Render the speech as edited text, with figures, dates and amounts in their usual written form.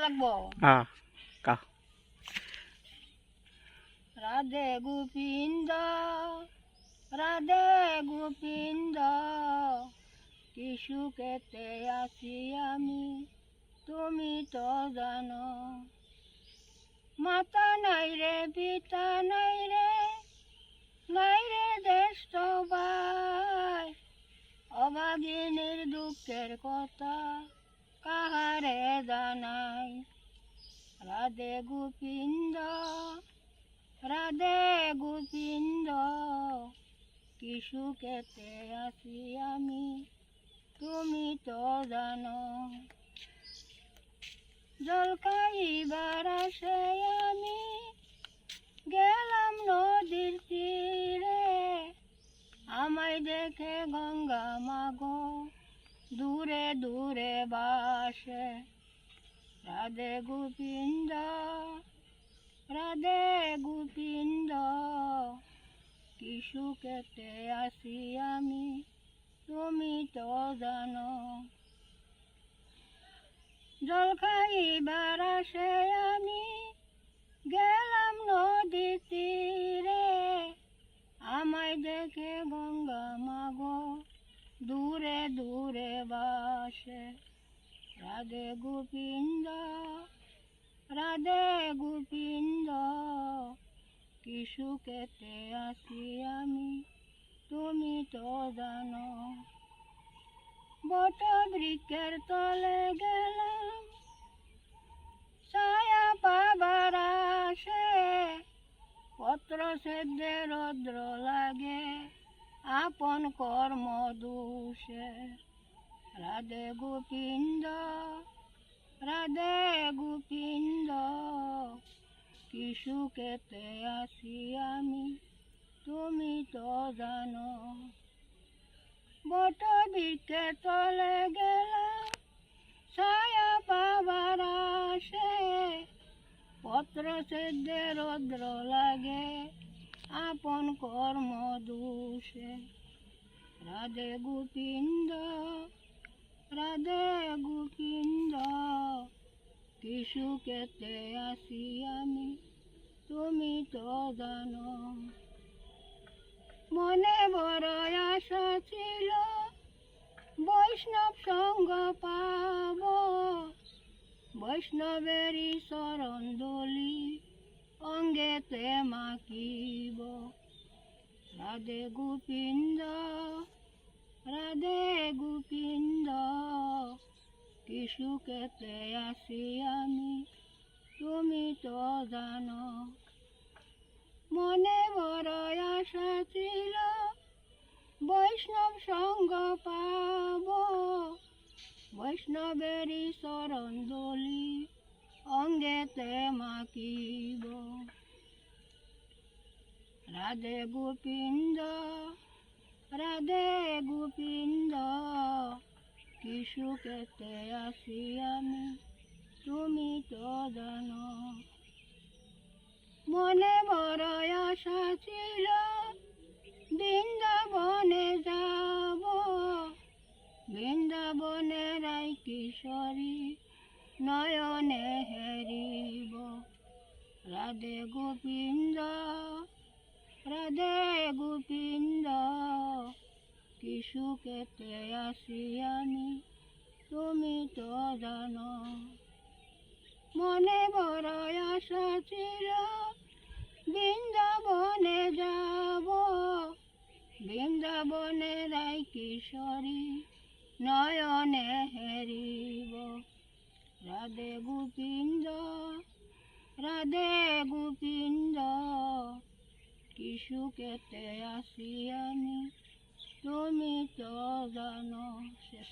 লাগবো। হ্যাঁ কা রাধে গোবিন্দ, রাধে গোবিন্দ, কি সুখেতে আছি আমি তুমি তো জানো। মাতা নাই রে পিতা নাই রে, নাই রে দেশ সবাই, অভাগিনীর দুঃখের কথা কাহারে জানাই। রাধে গোবিন্দ, রাধে গোবিন্দ, কি সুখেতে আছি আমি তুমি তো জানো। জল খাইবার আসে আমি গেলাম নদীর তীরে, আমায় দেখে গঙ্গা মাগো দূরে দূরে বাসে। রাধে গোবিন্দ, রাধে গোবিন্দ, কি সুখেতে আছি আমি তুমি তো জানো। জল খাইবার আসে আমি গেলাম নদীর তীরে, আমায় দেখে গঙ্গা মাগো দূরে দূরে বাসে। রাধে গোবিন্দ, রাধে গোবিন্দ, কি সুখেতে আছি আমি তুমি তো জানো। বট বৃক্ষের তলে গেলাম ছায়া পাবার আসে, পত্র সেদ্ধে রৌদ্র লাগে আপন কর্ম দোষে। রাধে গোবিন্দ, রাধে গোবিন্দ, কি সুখেতে আছি আমি তুমি তো জানো। বট বৃক্ষের তলে গেলাম ছায়া পাবার আসে, পত্র সেদ্ধে রৌদ্র লাগে আপন কর্ম দোষে। রাধে গোবিন্দ, রাধে গোবিন্দ, কি সুখেতে আছি আমি তুমি তো জানো। মনে বড় আশা ছিল বৈষ্ণব সঙ্গ পাব, বৈষ্ণবেরই চরণ ধূলি অঙ্গেতে মাখিব। রাধে গোবিন্দ, রাধে গোবিন্দ, কি সুখেতে আছি আমি তুমি তো জানো। মনে বড় আশা ছিল বৈষ্ণব সঙ্গ পাব, বৈষ্ণবেরই চরণ ধূলি অঙ্গেতে মাখিব। রাধে গোবিন্দ, রাধে গোবিন্দ, কি সুখেতে আছি আমি তুমি তো জানো। মনে বড় আশা ছিল বৃন্দাবনে যাব, বৃন্দাবনে রাই কিশোরী নয়নে হেরিব। রাধে গোবিন্দ, রাধে গোবিন্দ, কি সুখেতে আছি আমি তুমি তো জানো। মনে বড় আশা ছিল বৃন্দাবনে যাব, বৃন্দাবনে রাই কিশোরী নয়নে হেরিব। রাধে গোবিন্দ, রাধে গোবিন্দ, কি সুখেতে আছি আমি তুমি তো জানো। শেষ।